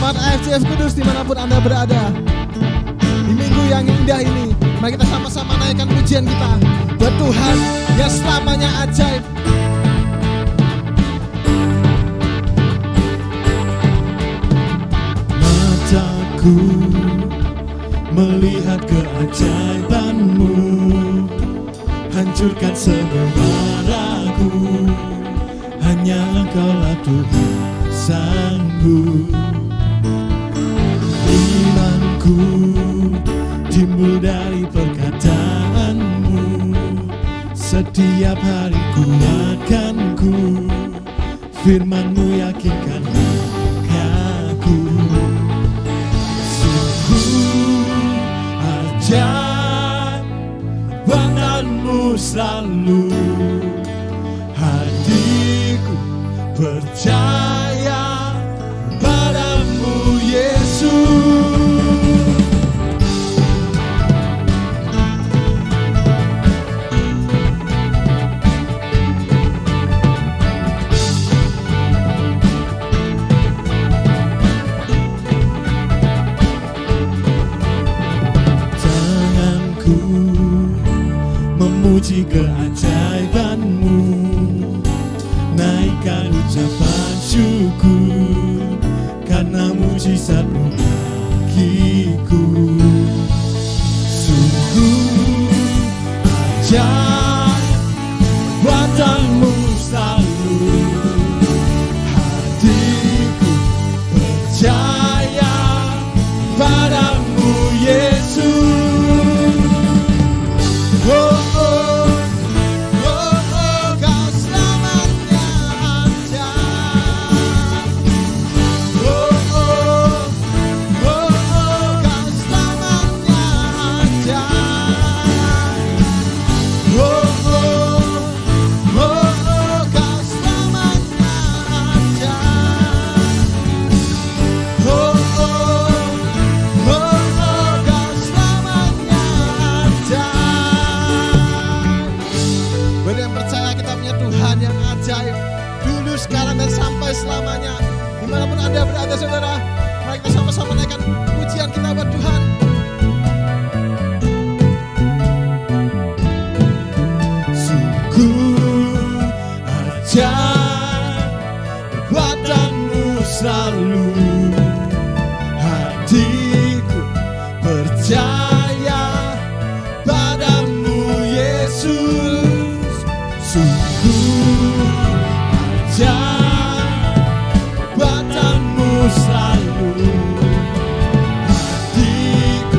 Jemaat AFCF Kudus dimanapun Anda berada, di minggu yang indah ini, mari kita sama-sama naikkan pujian kita buat Tuhan yang selamanya ajaib. Mataku melihat keajaiban-Mu, hancurkan semua ragu, hanya Engkaulah Tuhan sanggup. Imanku timbul dari perkataan-Mu, setiap hari kuatkan ku, firman-Mu yakinkan aku. Sungguh ajaib perbuatan-Mu selalu, hatiku percaya padamu Yesus. Tanganku memuji keajaiban-Mu, naikkan ucapan syukur karena mujizat-Mu bagiku. Sungguh ajaib perbuatan-Mu selalu, hatiku percaya padamu Yesus. Selamanya, dimanapun Anda berada saudara, mari kita sama-sama naikkan pujian kita buat Tuhan. Sungguh ajaib perbuatan-Mu selalu, hatiku percaya padamu Yesus. Sungguh ajaib selalu, hatiku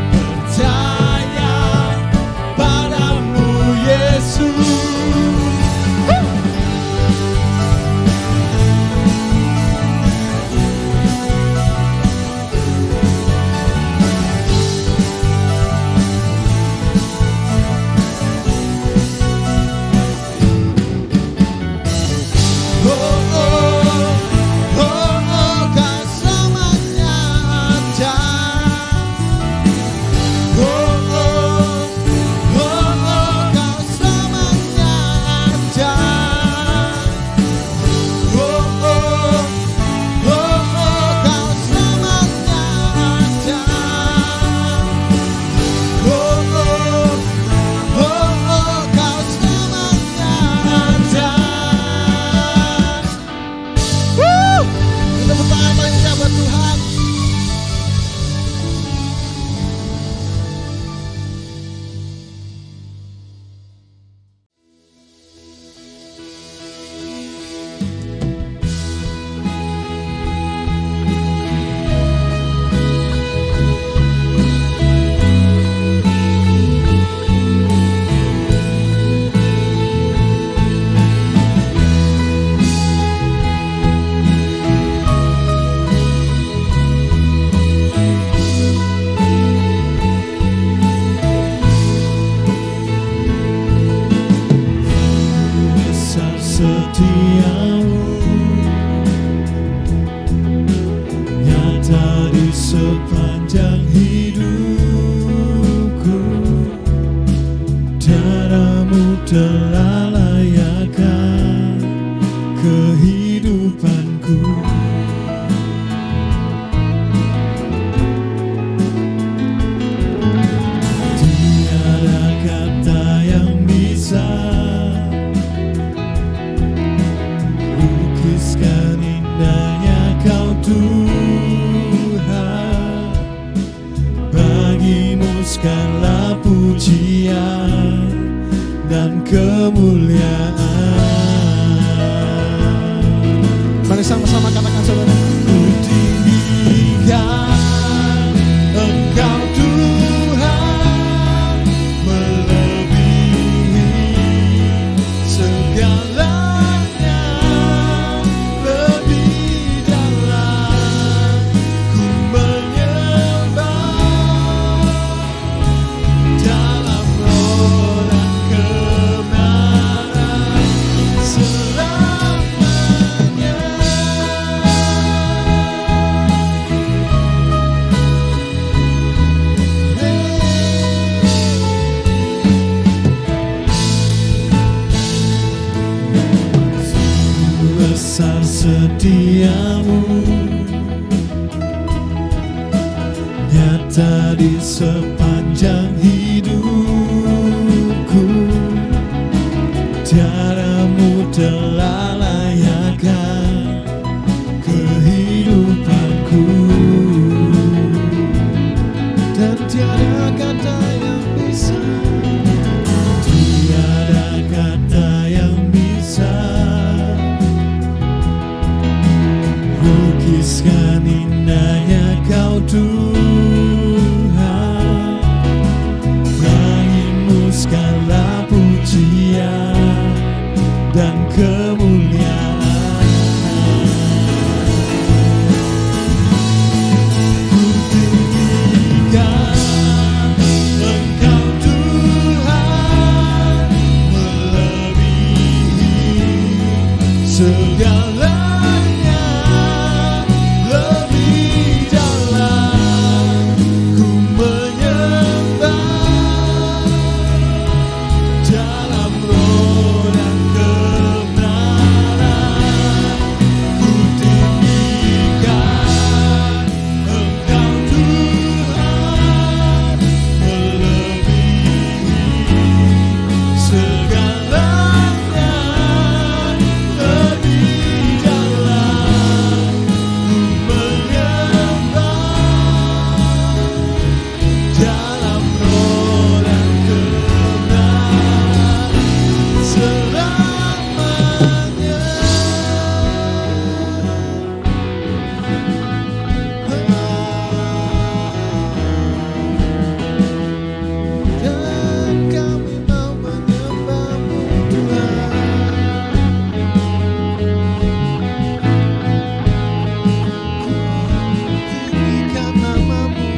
percaya padamu Yesus. pujian dan kemuliaan. Mari sama-sama katakan saudara. Ku tinggikan Engkau Tuhan, melebihi segalanya, lebih dalam ku menyembah dalam roh dan kebenaran selamanya. Besar setiamu, nyata di sepanjang hidupku. Tiadamu telah layakkan kehidupanku, dan tiada kata yang bisa, tiada kata yang bisa lukiskan indahnya Kau Tuhan. Bagimu segala pujian dan kemuliaan. Ku tinggikan Engkau Tuhan, melebihi segalanya, lebih dalam ku menyembah dalam roh dan kebenaran. Ku tinggikan Engkau Tuhan, melebihi segalanya, lebih dalam ku menyembah dalam roh dan kebenaran selamanya. Dan kami mau menyembah-Mu Tuhan. Tinggikan nama-Mu.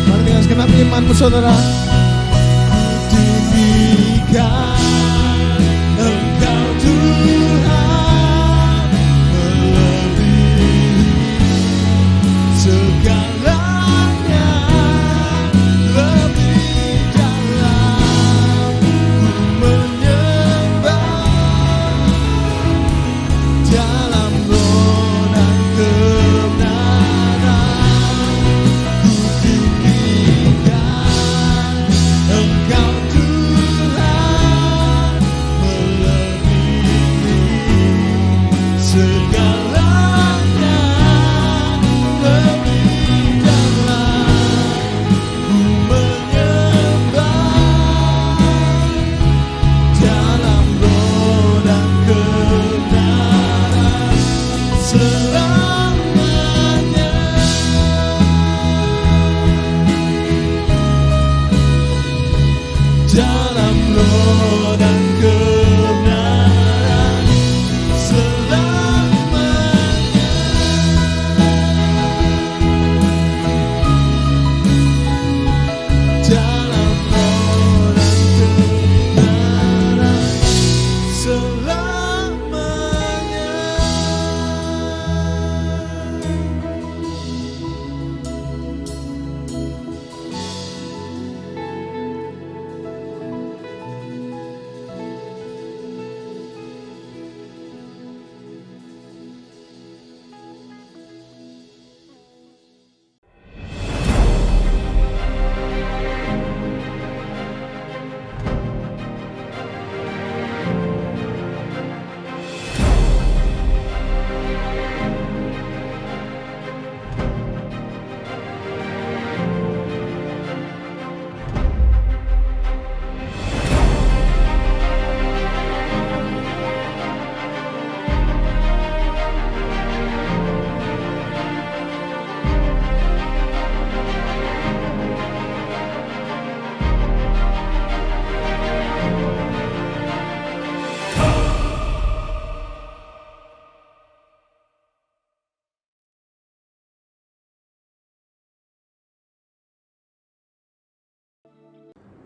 Mari dengan segenap imanmu saudara. Tinggikan Engkau Tuhan, melebihi segalanya, lebih dalam ku menyembah dalam roh dan kebenaran. Ku tinggikan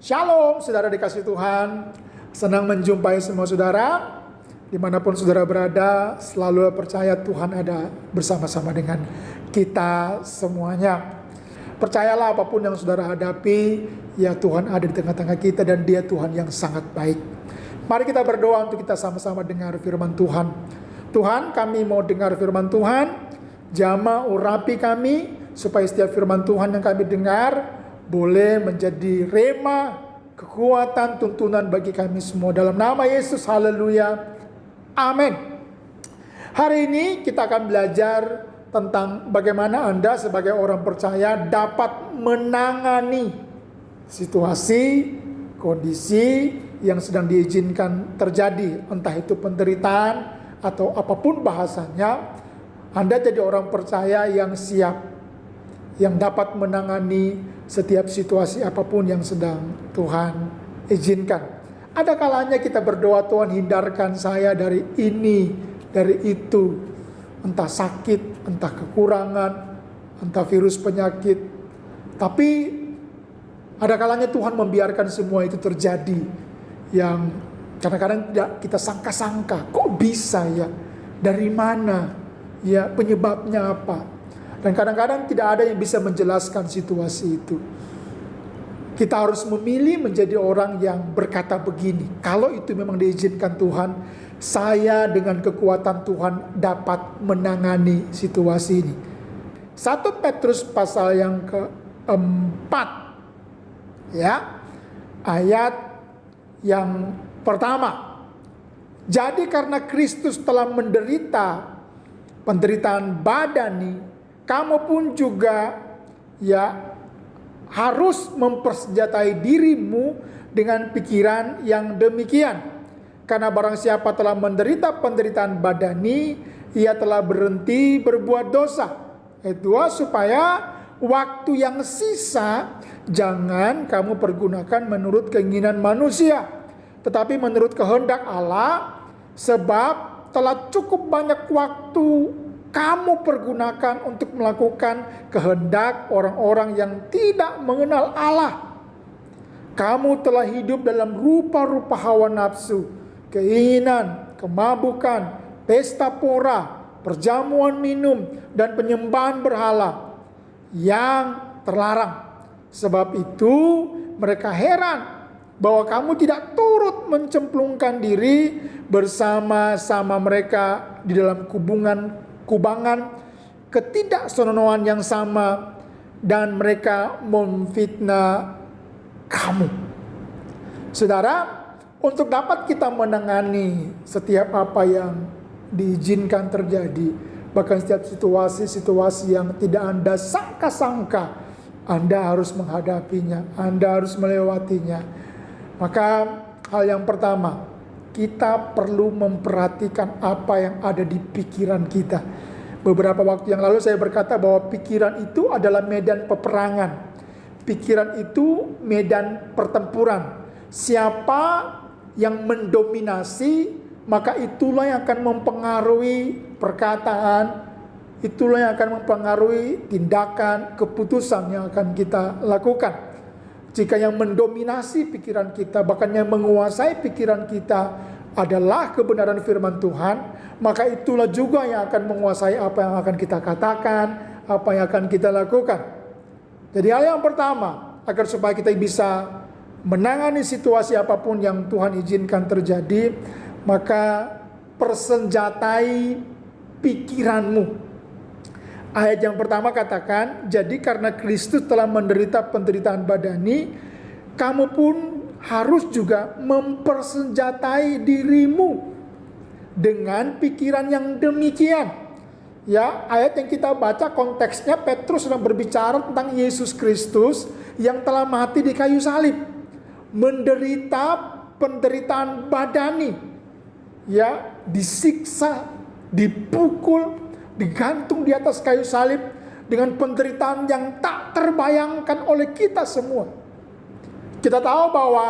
Shalom saudara dikasih Tuhan. Senang menjumpai semua saudara. Dimanapun saudara berada, selalu percaya Tuhan ada bersama-sama dengan kita semuanya. Percayalah apapun yang saudara hadapi, ya Tuhan ada di tengah-tengah kita dan Dia Tuhan yang sangat baik. Mari kita berdoa untuk kita sama-sama dengar firman Tuhan. Tuhan, kami mau dengar firman Tuhan, jamah urapi kami, supaya setiap firman Tuhan yang kami dengar boleh menjadi rema, kekuatan, tuntunan bagi kami semua. Dalam nama Yesus, haleluya, amin. Hari ini kita akan belajar tentang bagaimana Anda sebagai orang percaya dapat menangani situasi, kondisi yang sedang diizinkan terjadi. Entah itu penderitaan atau apapun bahasanya, Anda jadi orang percaya yang siap, yang dapat menangani setiap situasi apapun yang sedang Tuhan izinkan. Ada kalanya kita berdoa, Tuhan hindarkan saya dari ini, dari itu. Entah sakit, entah kekurangan, entah virus penyakit. Tapi ada kalanya Tuhan membiarkan semua itu terjadi. Yang kadang-kadang tidak kita sangka-sangka. Kok bisa ya? Dari mana? Ya, penyebabnya apa? Dan kadang-kadang tidak ada yang bisa menjelaskan situasi itu. Kita harus memilih menjadi orang yang berkata begini, kalau itu memang diizinkan Tuhan, saya dengan kekuatan Tuhan dapat menangani situasi ini. 1 Petrus pasal yang keempat, ya, ayat yang pertama. Jadi karena Kristus telah menderita penderitaan badani, kamu pun juga ya harus mempersenjatai dirimu dengan pikiran yang demikian. Karena barang siapa telah menderita penderitaan badani, ia telah berhenti berbuat dosa. Kedua, supaya waktu yang sisa jangan kamu pergunakan menurut keinginan manusia, tetapi menurut kehendak Allah, sebab telah cukup banyak waktu kamu pergunakan untuk melakukan kehendak orang-orang yang tidak mengenal Allah. Kamu telah hidup dalam rupa-rupa hawa nafsu, keinginan, kemabukan, pesta pora, perjamuan minum, dan penyembahan berhala yang terlarang. Sebab itu mereka heran bahwa kamu tidak turut mencemplungkan diri bersama-sama mereka di dalam kubangan ketidaksenonoan yang sama, dan mereka memfitnah kamu. Saudara, untuk dapat kita menangani setiap apa yang diizinkan terjadi, bahkan setiap situasi-situasi yang tidak Anda sangka-sangka, Anda harus menghadapinya, Anda harus melewatinya. Maka hal yang pertama, kita perlu memperhatikan apa yang ada di pikiran kita. Beberapa waktu yang lalu saya berkata bahwa pikiran itu adalah medan peperangan. Pikiran itu medan pertempuran. Siapa yang mendominasi, maka itulah yang akan mempengaruhi perkataan, itulah yang akan mempengaruhi tindakan, keputusan yang akan kita lakukan. Jika yang mendominasi pikiran kita, bahkan yang menguasai pikiran kita adalah kebenaran firman Tuhan, maka itulah juga yang akan menguasai apa yang akan kita katakan, apa yang akan kita lakukan. Jadi hal yang pertama, agar supaya kita bisa menangani situasi apapun yang Tuhan izinkan terjadi, maka persenjatai pikiranmu. Ayat yang pertama katakan, jadi karena Kristus telah menderita penderitaan badani, kamu pun harus juga mempersenjatai dirimu dengan pikiran yang demikian. Ya, ayat yang kita baca konteksnya Petrus sedang berbicara tentang Yesus Kristus yang telah mati di kayu salib, menderita penderitaan badani, ya, disiksa, dipukul, digantung di atas kayu salib dengan penderitaan yang tak terbayangkan oleh kita semua. Kita tahu bahwa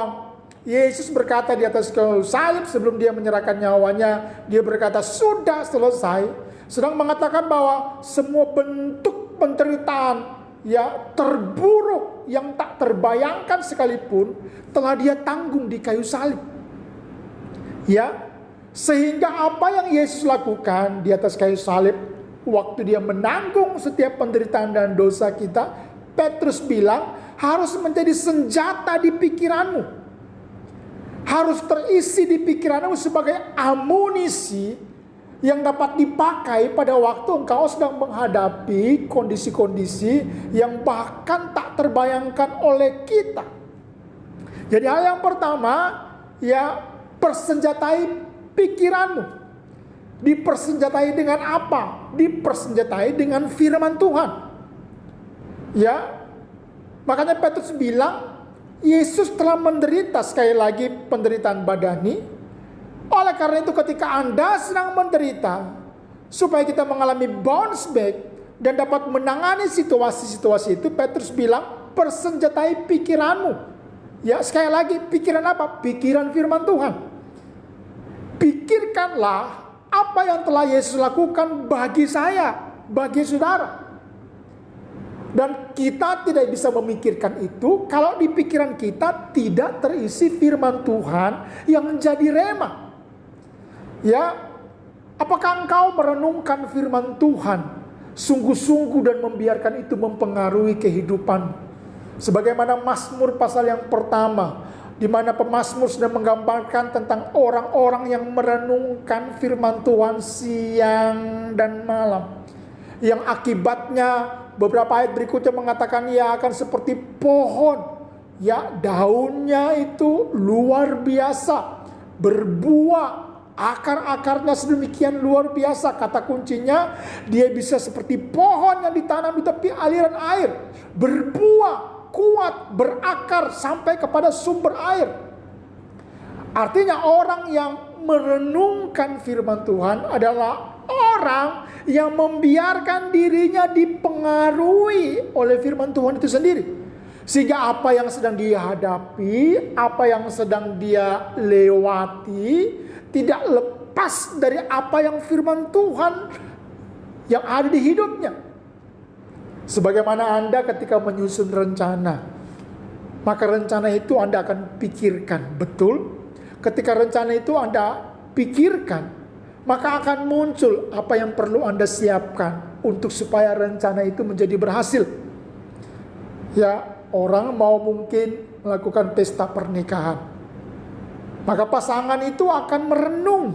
Yesus berkata di atas kayu salib sebelum dia menyerahkan nyawanya, dia berkata sudah selesai, sedang mengatakan bahwa semua bentuk penderitaan ya terburuk yang tak terbayangkan sekalipun telah dia tanggung di kayu salib. Ya, sehingga apa yang Yesus lakukan di atas kayu salib, waktu dia menanggung setiap penderitaan dan dosa kita, Petrus bilang harus menjadi senjata di pikiranmu, harus terisi di pikiranmu sebagai amunisi yang dapat dipakai pada waktu engkau sedang menghadapi kondisi-kondisi yang bahkan tak terbayangkan oleh kita. Jadi hal yang pertama, ya, persenjatai pikiranmu. Dipersenjatai dengan apa? Dipersenjatai dengan firman Tuhan. Ya, makanya Petrus bilang Yesus telah menderita, sekali lagi penderitaan badani. Oleh karena itu ketika Anda sedang menderita, supaya kita mengalami bounce back dan dapat menangani situasi-situasi itu, Petrus bilang persenjatai pikiranmu. Ya, sekali lagi, pikiran apa? Pikiran firman Tuhan. Pikirkanlah apa yang telah Yesus lakukan bagi saya, bagi saudara. Dan kita tidak bisa memikirkan itu kalau di pikiran kita tidak terisi firman Tuhan yang menjadi rema. Ya, apakah engkau merenungkan firman Tuhan sungguh-sungguh dan membiarkan itu mempengaruhi kehidupan? Sebagaimana Mazmur pasal yang pertama, di mana pemazmur sudah menggambarkan tentang orang-orang yang merenungkan firman Tuhan siang dan malam, yang akibatnya beberapa ayat berikutnya mengatakan ia akan seperti pohon, ya, daunnya itu luar biasa, berbuah, akar-akarnya sedemikian luar biasa. Kata kuncinya, dia bisa seperti pohon yang ditanam di tepi aliran air, berbuah, kuat, berakar sampai kepada sumber air. Artinya orang yang merenungkan firman Tuhan adalah orang yang membiarkan dirinya dipengaruhi oleh firman Tuhan itu sendiri. Sehingga apa yang sedang dia hadapi, apa yang sedang dia lewati, tidak lepas dari apa yang firman Tuhan yang ada di hidupnya. Sebagaimana Anda ketika menyusun rencana, maka rencana itu Anda akan pikirkan betul. Ketika rencana itu Anda pikirkan, maka akan muncul apa yang perlu Anda siapkan untuk supaya rencana itu menjadi berhasil. Ya, orang mau mungkin melakukan pesta pernikahan, maka pasangan itu akan merenung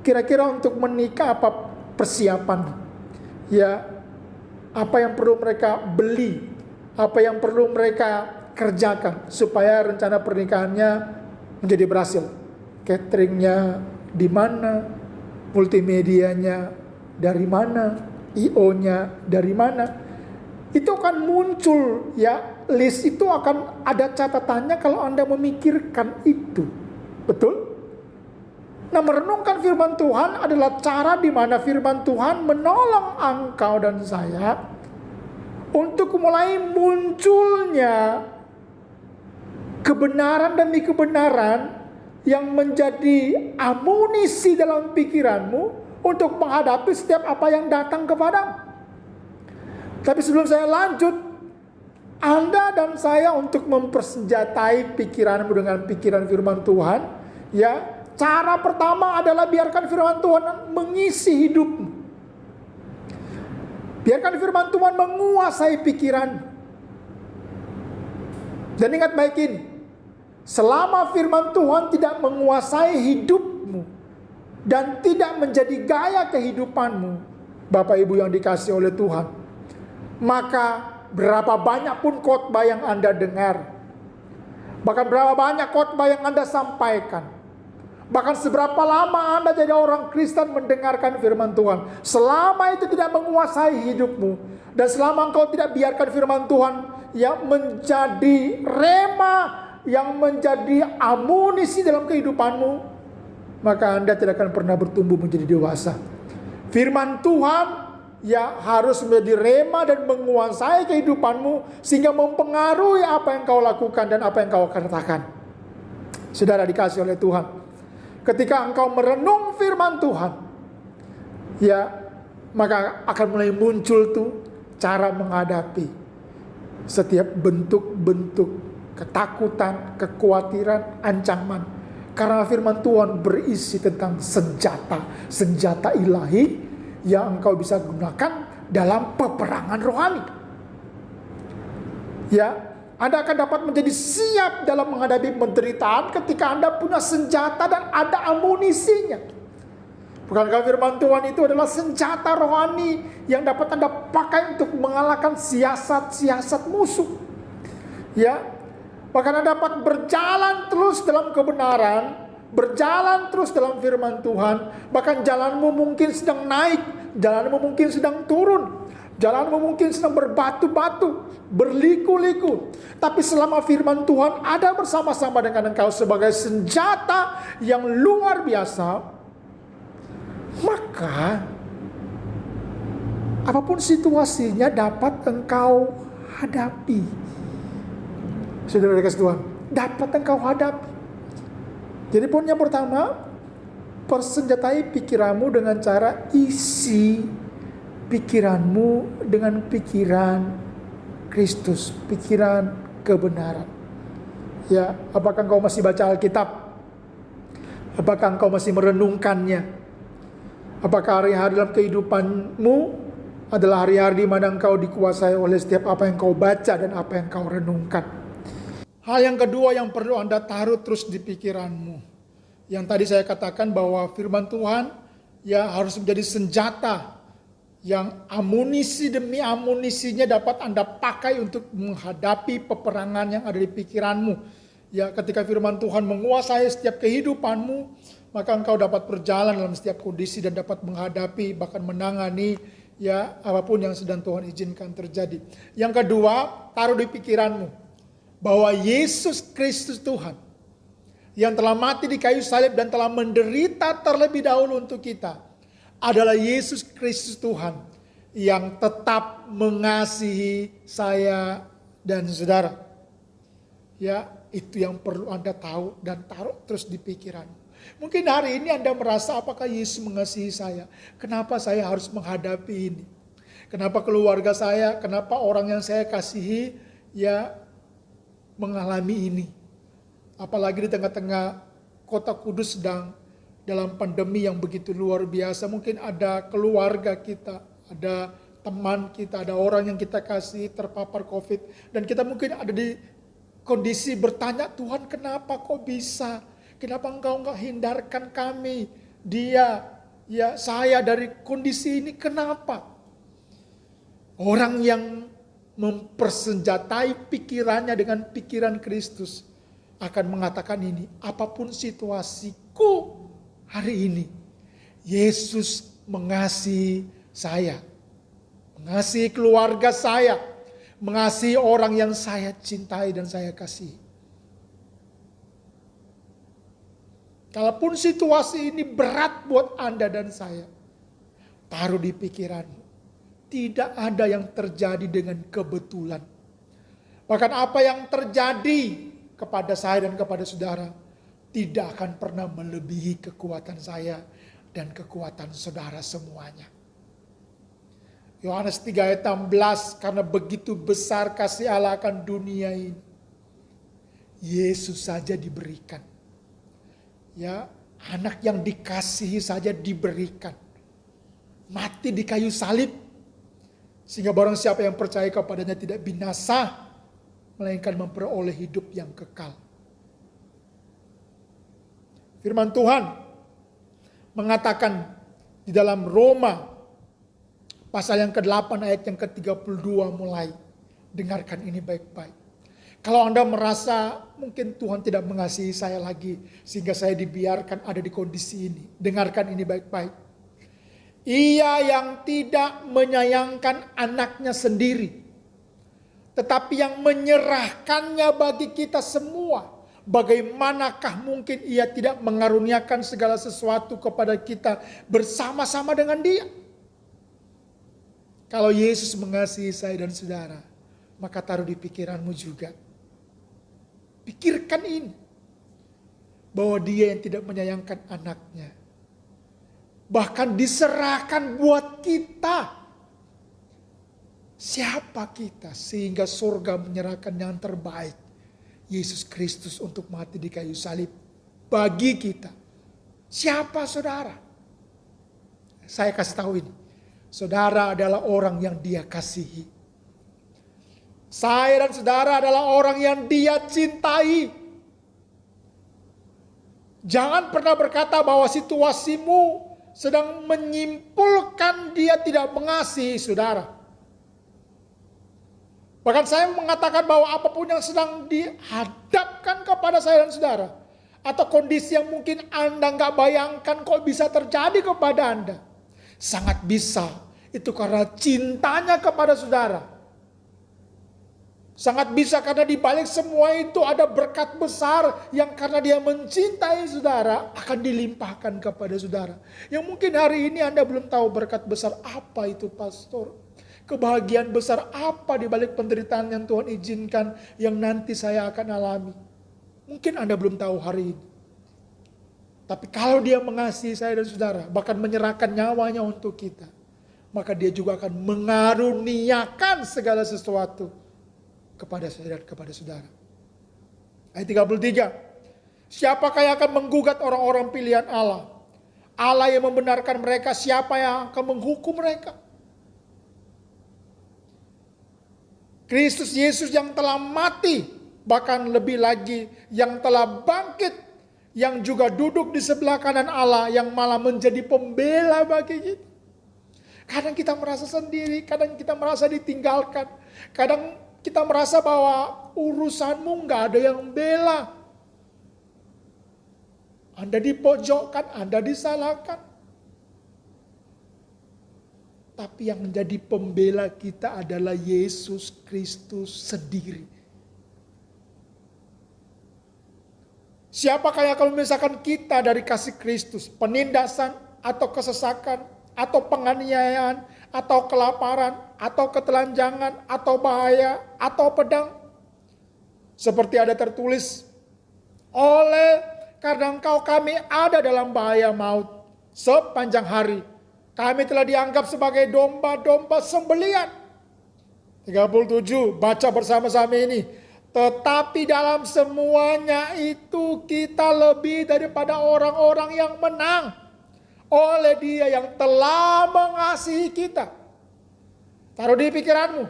kira-kira untuk menikah apa persiapan, ya, apa yang perlu mereka beli, apa yang perlu mereka kerjakan supaya rencana pernikahannya menjadi berhasil. Cateringnya di mana, multimedianya dari mana, IO-nya dari mana. Itu akan muncul, ya, list itu akan ada catatannya kalau Anda memikirkan itu. Betul? Nah, merenungkan firman Tuhan adalah cara di mana firman Tuhan menolong engkau dan saya untuk mulai munculnya kebenaran demi kebenaran yang menjadi amunisi dalam pikiranmu untuk menghadapi setiap apa yang datang kepadamu. Tapi sebelum saya lanjut, Anda dan saya untuk mempersenjatai pikiranmu dengan pikiran firman Tuhan, ya, cara pertama adalah biarkan firman Tuhan mengisi hidupmu. Biarkan firman Tuhan menguasai pikiran. Dan ingat baik ini, selama firman Tuhan tidak menguasai hidupmu dan tidak menjadi gaya kehidupanmu, Bapak Ibu yang dikasihi oleh Tuhan, maka berapa banyak pun khotbah yang Anda dengar, bahkan berapa banyak khotbah yang Anda sampaikan, bahkan seberapa lama Anda jadi orang Kristen mendengarkan firman Tuhan, selama itu tidak menguasai hidupmu, dan selama engkau tidak biarkan firman Tuhan yang menjadi rema, yang menjadi amunisi dalam kehidupanmu, maka Anda tidak akan pernah bertumbuh menjadi dewasa. Firman Tuhan ya harus menjadi rema dan menguasai kehidupanmu sehingga mempengaruhi apa yang kau lakukan dan apa yang kau katakan. Saudara dikasih oleh Tuhan, ketika engkau merenung firman Tuhan, ya, maka akan mulai muncul tuh cara menghadapi. setiap bentuk-bentuk ketakutan, kekhawatiran, ancaman. Karena firman Tuhan berisi tentang senjata ilahi yang engkau bisa gunakan dalam peperangan rohani. Ya, Anda akan dapat menjadi siap dalam menghadapi penderitaan ketika Anda punya senjata dan ada amunisinya. Bukankah firman Tuhan itu adalah senjata rohani yang dapat Anda pakai untuk mengalahkan siasat-siasat musuh. Ya, bahkan Anda dapat berjalan terus dalam kebenaran, berjalan terus dalam firman Tuhan. Bahkan jalanmu mungkin sedang naik, jalanmu mungkin sedang turun, jalanmu mungkin sedang berbatu-batu, berliku-liku. Tapi selama firman Tuhan ada bersama-sama dengan engkau sebagai senjata yang luar biasa, maka apapun situasinya dapat engkau hadapi. Saudara dikasih Tuhan, dapat engkau hadapi. Jadi poin yang pertama, persenjatai pikiranmu dengan cara isi pikiranmu dengan pikiran Kristus, pikiran kebenaran. Ya, apakah engkau masih baca Alkitab? Apakah engkau masih merenungkannya? Apakah hari-hari dalam kehidupanmu adalah hari-hari di mana engkau dikuasai oleh setiap apa yang kau baca dan apa yang kau renungkan? Hal yang kedua yang perlu Anda taruh terus di pikiranmu. Yang tadi saya katakan bahwa firman Tuhan ya harus menjadi senjata yang amunisi demi amunisinya dapat Anda pakai untuk menghadapi peperangan yang ada di pikiranmu. Ya, ketika firman Tuhan menguasai setiap kehidupanmu, maka engkau dapat berjalan dalam setiap kondisi dan dapat menghadapi bahkan menangani ya apapun yang sedang Tuhan izinkan terjadi. Yang kedua, taruh di pikiranmu bahwa Yesus Kristus Tuhan yang telah mati di kayu salib dan telah menderita terlebih dahulu untuk kita adalah Yesus Kristus Tuhan yang tetap mengasihi saya dan saudara. Ya, itu yang perlu Anda tahu dan taruh terus di pikiran. Mungkin hari ini Anda merasa apakah Yesus mengasihi saya? Kenapa saya harus menghadapi ini? Kenapa keluarga saya, kenapa orang yang saya kasihi ya mengalami ini? Apalagi di tengah-tengah kota Kudus sedang dalam pandemi yang begitu luar biasa. Mungkin ada keluarga kita, ada teman kita, ada orang yang kita kasih terpapar COVID. Dan kita mungkin ada di kondisi bertanya, Tuhan kenapa kok bisa? Kenapa engkau enggak hindarkan kami, dia, ya saya dari kondisi ini, kenapa? Orang yang mempersenjatai pikirannya dengan pikiran Kristus akan mengatakan ini, apapun situasiku hari ini, Yesus mengasihi saya, mengasihi keluarga saya, mengasihi orang yang saya cintai dan saya kasihi. Kalaupun situasi ini berat buat Anda dan saya, taruh di pikiranmu. Tidak ada yang terjadi dengan kebetulan. Bahkan apa yang terjadi kepada saya dan kepada saudara, tidak akan pernah melebihi kekuatan saya dan kekuatan saudara semuanya. Yohanes 3 ayat 16, karena begitu besar kasih Allah akan dunia ini, Yesus saja diberikan. Ya, anak yang dikasihi saja diberikan. Mati di kayu salib. Sehingga barang siapa yang percaya kepadanya tidak binasa, melainkan memperoleh hidup yang kekal. Firman Tuhan mengatakan di dalam Roma pasal yang ke-8 ayat yang ke-32 mulai. Dengarkan ini baik-baik. Kalau Anda merasa mungkin Tuhan tidak mengasihi saya lagi sehingga saya dibiarkan ada di kondisi ini. Dengarkan ini baik-baik. Ia yang tidak menyayangkan anaknya sendiri, tetapi yang menyerahkannya bagi kita semua. Bagaimanakah mungkin ia tidak mengaruniakan segala sesuatu kepada kita bersama-sama dengan dia? Kalau Yesus mengasihi saya dan saudara, maka taruh di pikiranmu juga. Pikirkan ini. Bahwa dia yang tidak menyayangkan anaknya. Bahkan diserahkan buat kita. Siapa kita sehingga surga menyerahkan yang terbaik, Yesus Kristus, untuk mati di kayu salib bagi kita? Siapa saudara? Saya kasih tahu ini. Saudara adalah orang yang Dia kasihi. Saya dan saudara adalah orang yang Dia cintai. Jangan pernah berkata bahwa situasimu sedang menyimpulkan Dia tidak mengasihi saudara. Bahkan saya mengatakan bahwa apapun yang sedang dihadapkan kepada saya dan saudara, atau kondisi yang mungkin Anda nggak bayangkan kok bisa terjadi kepada Anda, sangat bisa itu karena cintanya kepada saudara. Sangat bisa karena di balik semua itu ada berkat besar yang karena Dia mencintai saudara akan dilimpahkan kepada saudara. Yang mungkin hari ini Anda belum tahu berkat besar apa itu, pastor. Kebahagiaan besar apa di balik penderitaan yang Tuhan izinkan yang nanti saya akan alami. Mungkin Anda belum tahu hari ini. Tapi kalau Dia mengasihi saya dan saudara, bahkan menyerahkan nyawanya untuk kita, maka Dia juga akan mengaruniakan segala sesuatu kepada saya dan kepada saudara. Ayat 33. Siapakah yang akan menggugat orang-orang pilihan Allah? Allah yang membenarkan mereka, siapa yang akan menghukum mereka? Kristus Yesus yang telah mati, bahkan lebih lagi yang telah bangkit, yang juga duduk di sebelah kanan Allah, yang malah menjadi pembela bagi kita. Kadang kita merasa sendiri, kadang kita merasa ditinggalkan, kadang kita merasa bahwa urusanmu nggak ada yang bela. Anda dipojokkan, Anda disalahkan. Tapi yang menjadi pembela kita adalah Yesus Kristus sendiri. Siapakah yang akan memisahkan kita dari kasih Kristus? Penindasan atau kesesakan atau penganiayaan atau kelaparan atau ketelanjangan atau bahaya atau pedang? Seperti ada tertulis, oleh karena engkau kami ada dalam bahaya maut sepanjang hari. Kami telah dianggap sebagai domba-domba sembelian. 37, baca bersama-sama ini. Tetapi dalam semuanya itu kita lebih daripada orang-orang yang menang. Oleh Dia yang telah mengasihi kita. Taruh di pikiranmu.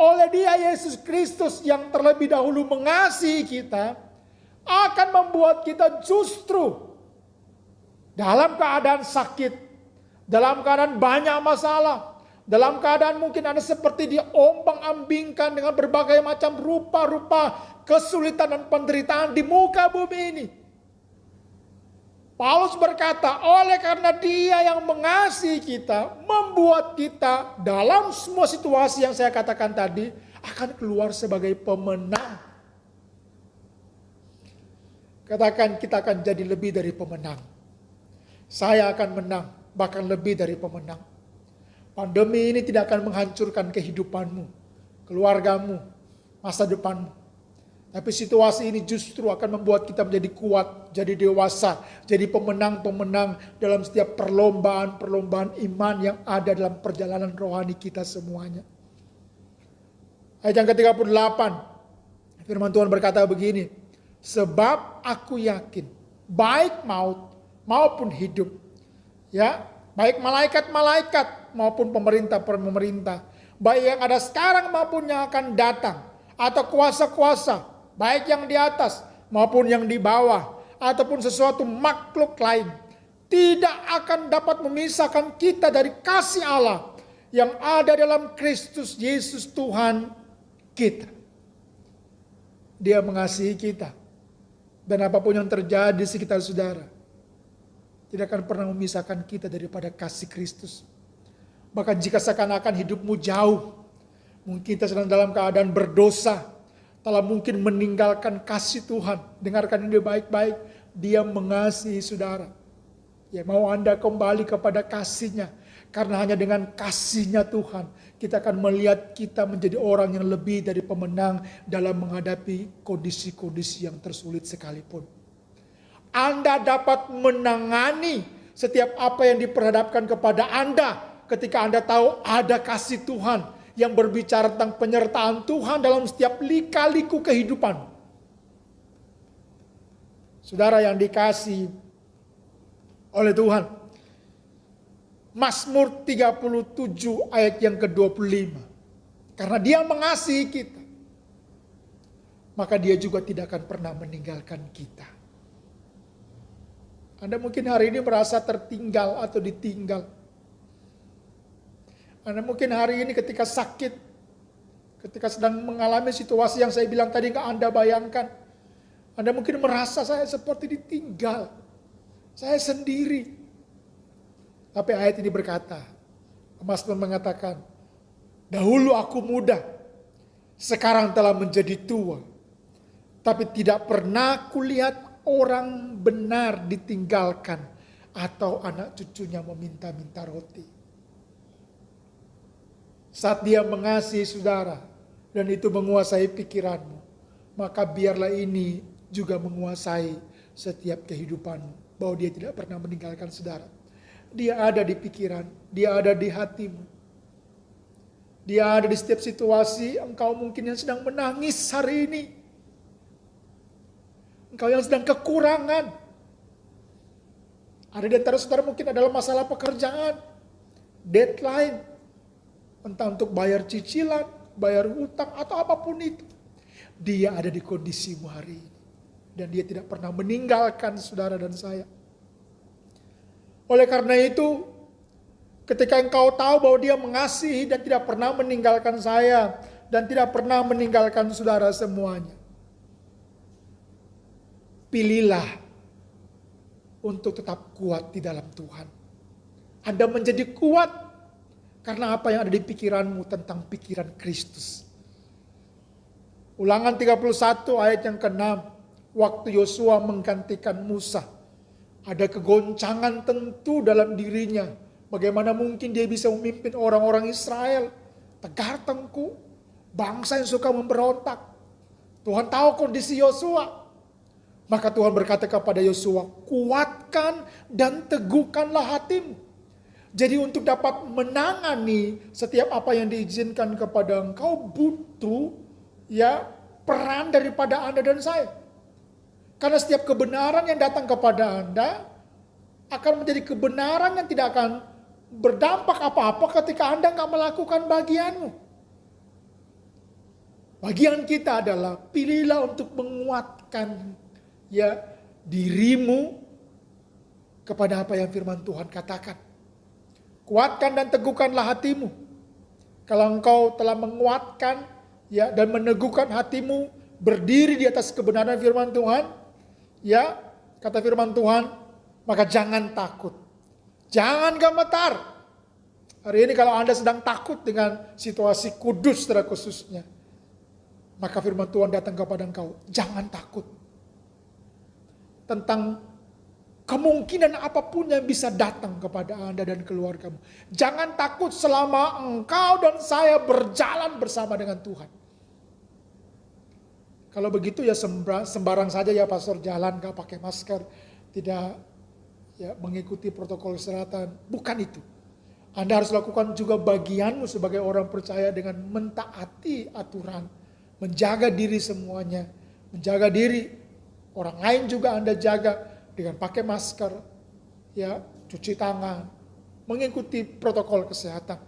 Oleh Dia Yesus Kristus yang terlebih dahulu mengasihi kita, akan membuat kita justru dalam keadaan sakit, dalam keadaan banyak masalah, dalam keadaan mungkin Anda seperti diombang-ambingkan dengan berbagai macam rupa-rupa kesulitan dan penderitaan di muka bumi ini. Paulus berkata, oleh karena Dia yang mengasihi kita, membuat kita dalam semua situasi yang saya katakan tadi, akan keluar sebagai pemenang. Katakan, kita akan jadi lebih dari pemenang. Saya akan menang. Bahkan lebih dari pemenang. Pandemi ini tidak akan menghancurkan kehidupanmu, keluargamu, masa depanmu. Tapi situasi ini justru akan membuat kita menjadi kuat, jadi dewasa, jadi pemenang-pemenang dalam setiap perlombaan-perlombaan iman yang ada dalam perjalanan rohani kita semuanya. Ayat yang ke-38, firman Tuhan berkata begini, sebab aku yakin, baik maut maupun hidup, ya, baik malaikat-malaikat maupun pemerintah-pemerintah, baik yang ada sekarang maupun yang akan datang, atau kuasa-kuasa, baik yang di atas maupun yang di bawah, ataupun sesuatu makhluk lain, tidak akan dapat memisahkan kita dari kasih Allah yang ada dalam Kristus Yesus Tuhan kita. Dia mengasihi kita, dan apapun yang terjadi di sekitar saudara tidak akan pernah memisahkan kita daripada kasih Kristus. Bahkan jika seakan-akan hidupmu jauh, mungkin kita sedang dalam keadaan berdosa, telah mungkin meninggalkan kasih Tuhan. Dengarkan ini baik-baik, Dia mengasihi saudara. Ya, mau Anda kembali kepada kasih-Nya. Karena hanya dengan kasih-Nya Tuhan, kita akan melihat kita menjadi orang yang lebih dari pemenang dalam menghadapi kondisi-kondisi yang tersulit sekalipun. Anda dapat menangani setiap apa yang diperhadapkan kepada Anda ketika Anda tahu ada kasih Tuhan yang berbicara tentang penyertaan Tuhan dalam setiap lika-liku kehidupan. Saudara yang dikasihi oleh Tuhan, Mazmur 37 ayat yang ke-25. Karena Dia mengasihi kita, maka Dia juga tidak akan pernah meninggalkan kita. Anda mungkin hari ini merasa tertinggal atau ditinggal. Anda mungkin hari ini ketika sakit, ketika sedang mengalami situasi yang saya bilang tadi gak Anda bayangkan. Anda mungkin merasa saya seperti ditinggal. Saya sendiri. Tapi ayat ini berkata, Mazmur mengatakan, dahulu aku muda, sekarang telah menjadi tua. Tapi tidak pernah kulihat orang benar ditinggalkan atau anak cucunya meminta-minta roti. Saat Dia mengasihi saudara dan itu menguasai pikiranmu, maka biarlah ini juga menguasai setiap kehidupanmu. Bahwa Dia tidak pernah meninggalkan saudara. Dia ada di pikiran, Dia ada di hatimu. Dia ada di setiap situasi engkau mungkin yang sedang menangis hari ini. Engkau yang sedang kekurangan. Ada di antara saudara mungkin adalah masalah pekerjaan, deadline, entah untuk bayar cicilan, bayar hutang, atau apapun itu. Dia ada di kondisimu hari ini. Dan Dia tidak pernah meninggalkan saudara dan saya. Oleh karena itu, ketika engkau tahu bahwa Dia mengasihi dan tidak pernah meninggalkan saya, dan tidak pernah meninggalkan saudara semuanya, pilihlah untuk tetap kuat di dalam Tuhan. Anda menjadi kuat karena apa yang ada di pikiranmu tentang pikiran Kristus. Ulangan 31 ayat yang ke-6. Waktu Yosua menggantikan Musa, ada kegoncangan tentu dalam dirinya. Bagaimana mungkin dia bisa memimpin orang-orang Israel? Tegar tengkuk, bangsa yang suka memberontak. Tuhan tahu kondisi Yosua. Maka Tuhan berkata kepada Yosua, kuatkan dan teguhkanlah hatimu. Jadi untuk dapat menangani setiap apa yang diizinkan kepada engkau butuh peran daripada Anda dan saya. Karena setiap kebenaran yang datang kepada Anda akan menjadi kebenaran yang tidak akan berdampak apa-apa ketika Anda nggak melakukan bagianmu. Bagian kita adalah pilihlah untuk menguatkan dirimu kepada apa yang firman Tuhan katakan. Kuatkan dan teguhkanlah hatimu. Kalau engkau telah menguatkan dan meneguhkan hatimu, berdiri di atas kebenaran firman Tuhan, kata firman Tuhan, maka jangan takut. Jangan gemetar. Hari ini kalau Anda sedang takut dengan situasi Kudus secara khususnya, maka firman Tuhan datang kepada engkau, jangan takut. Tentang kemungkinan apapun yang bisa datang kepada Anda dan keluargamu. Jangan takut selama engkau dan saya berjalan bersama dengan Tuhan. Kalau begitu sembarang saja pastor jalan gak pakai masker, tidak mengikuti protokol kesehatan. Bukan itu. Anda harus lakukan juga bagianmu sebagai orang percaya dengan mentaati aturan, menjaga diri semuanya, menjaga diri orang lain juga Anda jaga. Dengan pakai masker, cuci tangan, mengikuti protokol kesehatan.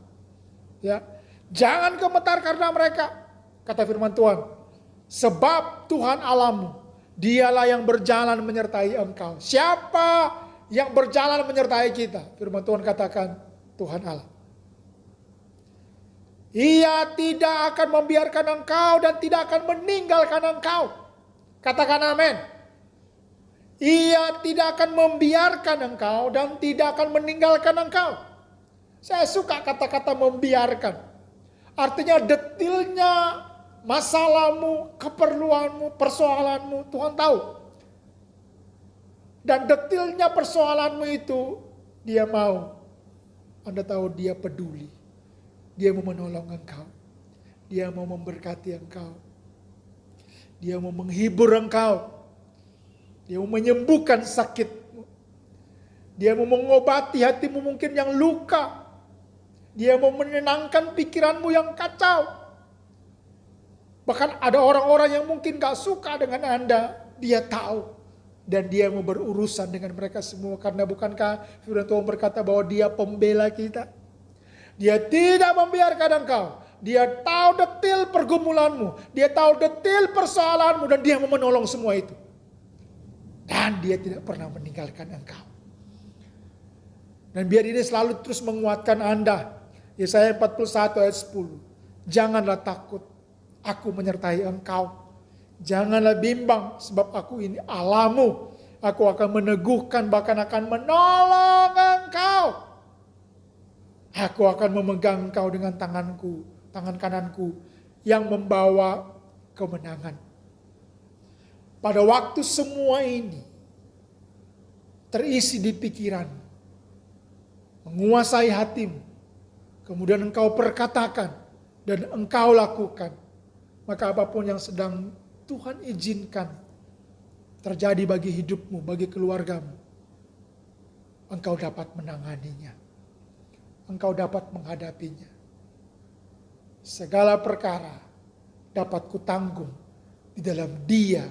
Jangan gemetar karena mereka, kata firman Tuhan. Sebab Tuhan Allahmu, Dialah yang berjalan menyertai engkau. Siapa yang berjalan menyertai kita? Firman Tuhan katakan, Tuhan Allah. Ia tidak akan membiarkan engkau dan tidak akan meninggalkan engkau. Katakan amin. Ia tidak akan membiarkan engkau dan tidak akan meninggalkan engkau. Saya suka kata-kata membiarkan. Artinya detilnya masalahmu, keperluanmu, persoalanmu, Tuhan tahu. Dan detilnya persoalanmu itu, Dia mau. Anda tahu Dia peduli. Dia mau menolong engkau. Dia mau memberkati engkau. Dia mau menghibur engkau. Dia mau menyembuhkan sakitmu. Dia mau mengobati hatimu mungkin yang luka. Dia mau menenangkan pikiranmu yang kacau. Bahkan ada orang-orang yang mungkin gak suka dengan Anda. Dia tahu. Dan dia mau berurusan dengan mereka semua. Karena bukankah firman Tuhan berkata bahwa dia pembela kita. Dia tidak membiarkan engkau. Dia tahu detil pergumulanmu. Dia tahu detil persoalanmu. Dan dia mau menolong semua itu. Dan dia tidak pernah meninggalkan engkau. Dan biar ini selalu terus menguatkan Anda. Yesaya 41 ayat 10. Janganlah takut, aku menyertai engkau. Janganlah bimbang, sebab aku ini Allahmu. Aku akan meneguhkan, bahkan akan menolong engkau. Aku akan memegang engkau dengan tanganku, tangan kananku, yang membawa kemenangan. Pada waktu semua ini terisi di pikiran, menguasai hatimu, kemudian engkau perkatakan dan engkau lakukan, maka apapun yang sedang Tuhan izinkan terjadi bagi hidupmu, bagi keluargamu, engkau dapat menanganinya. Engkau dapat menghadapinya. Segala perkara dapat kutanggung di dalam Dia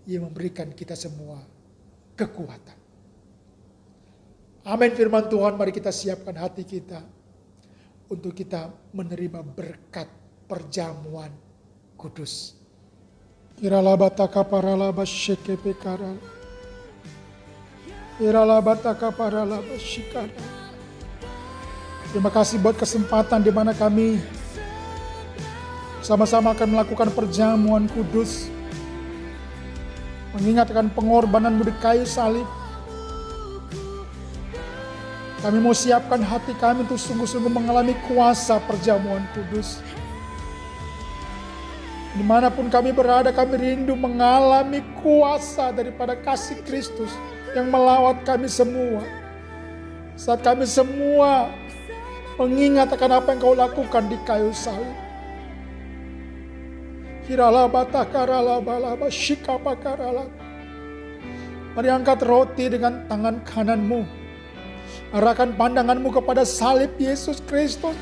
yang memberikan kita semua kekuatan. Amin firman Tuhan, mari kita siapkan hati kita untuk kita menerima berkat perjamuan kudus. Iralabataka paralaba shekepe karal. Iralabataka paralaba shikara. Terima kasih buat kesempatan di mana kami sama-sama akan melakukan perjamuan kudus. Mengingatkan pengorbananmu di kayu salib. Kami mau siapkan hati kami untuk sungguh-sungguh mengalami kuasa perjamuan kudus. Dimanapun kami berada, kami rindu mengalami kuasa daripada kasih Kristus yang melawat kami semua. Saat kami semua mengingat akan apa yang kau lakukan di kayu salib. Mari angkat roti dengan tangan kananmu. Arahkan pandanganmu kepada salib Yesus Kristus.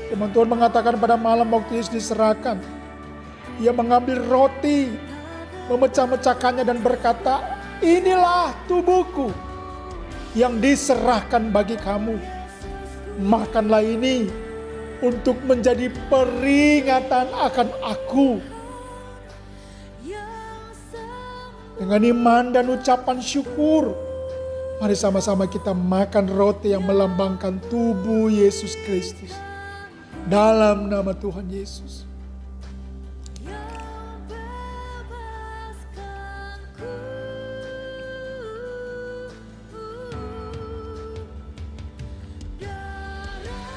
Firman Tuhan mengatakan pada malam waktu Yesus diserahkan, Ia mengambil roti, memecah-mecahkannya dan berkata, inilah tubuhku yang diserahkan bagi kamu. Makanlah ini untuk menjadi peringatan akan aku. Dengan iman dan ucapan syukur, mari sama-sama kita makan roti yang melambangkan tubuh Yesus Kristus. Dalam nama Tuhan Yesus.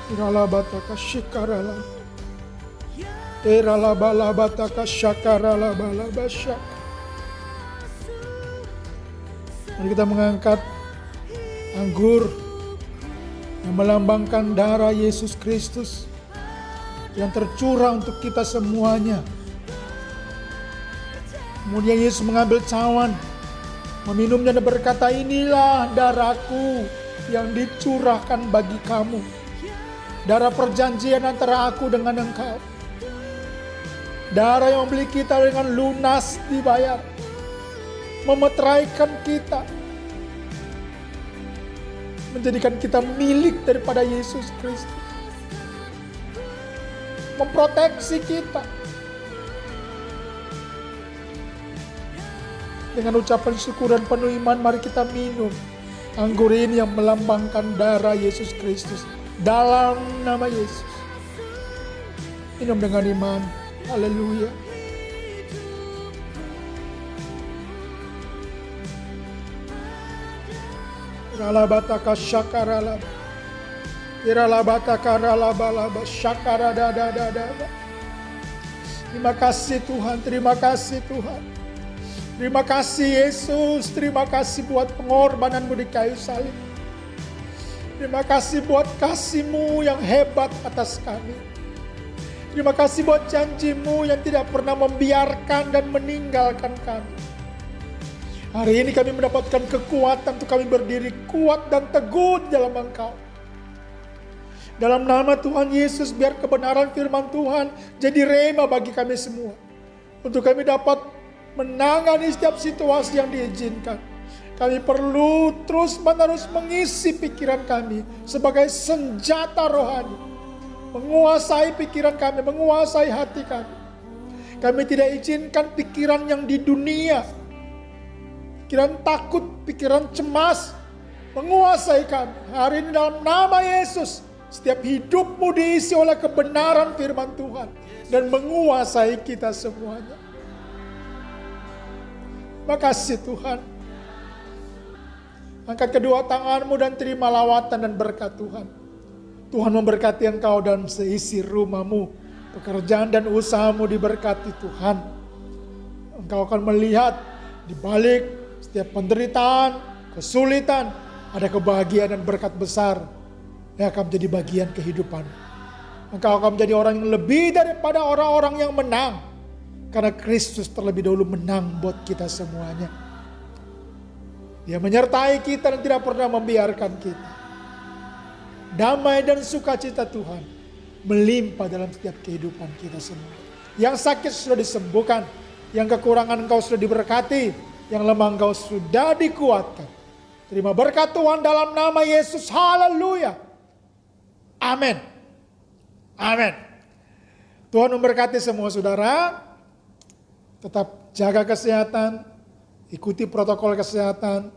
Iralabataka shikarala. Iralabataka shakarala balabasha. Mari kita mengangkat anggur yang melambangkan darah Yesus Kristus yang tercurah untuk kita semuanya. Kemudian Yesus mengambil cawan, meminumnya dan berkata, inilah darahku yang dicurahkan bagi kamu. Darah perjanjian antara aku dengan engkau. Darah yang membeli kita dengan lunas dibayar. Memeteraikan kita, menjadikan kita milik daripada Yesus Kristus, memproteksi kita. Dengan ucapan syukur dan penuh iman, mari kita minum anggur ini yang melambangkan darah Yesus Kristus. Dalam nama Yesus, minum dengan iman. Haleluya. Iralabataka shakarala. Iralabataka ralabalaba shakaradadadada. Terima kasih Tuhan, terima kasih Tuhan. Terima kasih Yesus, terima kasih buat pengorbananmu di kayu salib. Terima kasih buat kasih-Mu yang hebat atas kami. Terima kasih buat janji-Mu yang tidak pernah membiarkan dan meninggalkan kami. Hari ini kami mendapatkan kekuatan untuk kami berdiri kuat dan teguh di dalam Engkau. Dalam nama Tuhan Yesus, biar kebenaran firman Tuhan jadi rema bagi kami semua. Untuk kami dapat menangani setiap situasi yang diizinkan. Kami perlu terus-menerus mengisi pikiran kami sebagai senjata rohani. Menguasai pikiran kami, menguasai hati kami. Kami tidak izinkan pikiran yang di dunia, pikiran takut, pikiran cemas menguasai kami. Hari ini dalam nama Yesus, setiap hidupmu diisi oleh kebenaran firman Tuhan dan menguasai kita semuanya. Makasih Tuhan. Angkat kedua tanganmu dan terima lawatan dan berkat Tuhan. Tuhan memberkati engkau dan seisi rumahmu. Pekerjaan dan usahamu diberkati Tuhan. Engkau akan melihat di balik setiap penderitaan, kesulitan, ada kebahagiaan dan berkat besar yang akan menjadi bagian kehidupan. Engkau akan menjadi orang yang lebih daripada orang-orang yang menang. Karena Kristus terlebih dahulu menang buat kita semuanya. Dia menyertai kita dan tidak pernah membiarkan kita. Damai dan sukacita Tuhan melimpah dalam setiap kehidupan kita semua. Yang sakit sudah disembuhkan, yang kekurangan engkau sudah diberkati, yang lemah engkau sudah dikuatkan. Terima berkat Tuhan dalam nama Yesus. Haleluya. Amin. Amin. Tuhan memberkati semua saudara. Tetap jaga kesehatan, ikuti protokol kesehatan,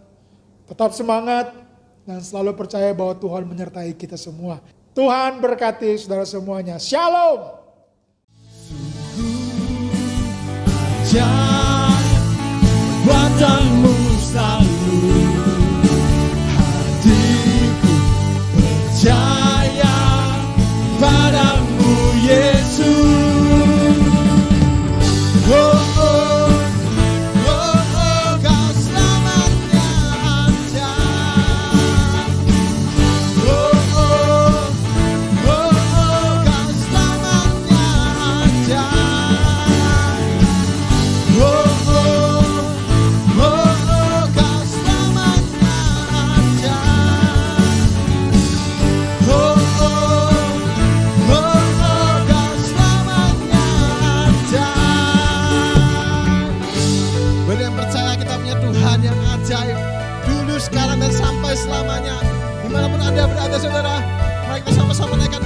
tetap semangat, dan selalu percaya bahwa Tuhan menyertai kita semua. Tuhan berkati saudara semuanya. Shalom. Buatanmu selalu, hatiku percaya padamu Yesus. Oh, oh, oh, oh, kau selamanya ada. Oh, oh, oh, oh, kau selamanya ada. Oh, oh, oh, oh, kau selamanya ada. Oh, oh, oh, oh, kau selamanya ada. Bagi yang percaya kita punya Tuhan yang ajaib, dulu, sekarang, dan sampai selamanya. Dimanapun Anda berada saudara, mari kita sama-sama naikkan